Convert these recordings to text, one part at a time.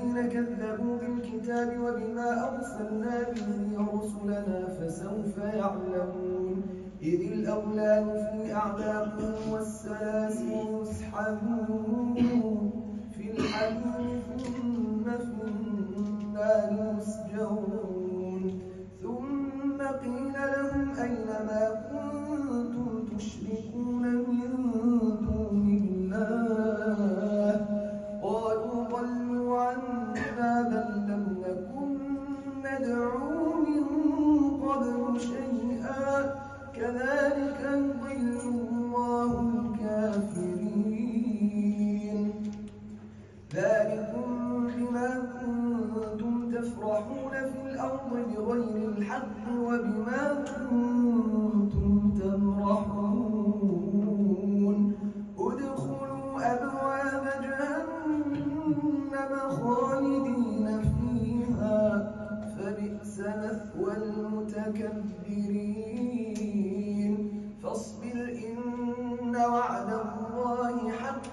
الذين كذبوا بالكتاب وبما أرسلنا به رسلنا فسوف يعلمون إذ الأغلال في أعناقهم والسلاسل يسحبون في الحميم ثم في النار يسجرون ثم قيل لهم أين ما كنتم تشركون من دون الله قالوا ضلوا عنا بل لم نكن ندعو من قبل شيئا كذلك يضل الله الكافرين ذلكم بما كنتم تفرحون في الأرض بغير الحق وبما كنتم تمرحون ادخلوا أبواب جهنم خالدين فيها فبئس مثوى المتكبرين فاصبر إن وعد الله حق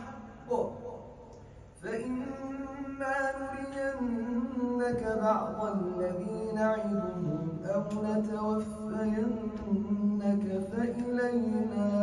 فإما نرينك بعض الذي نعدهم أو نتوفينك فإلينا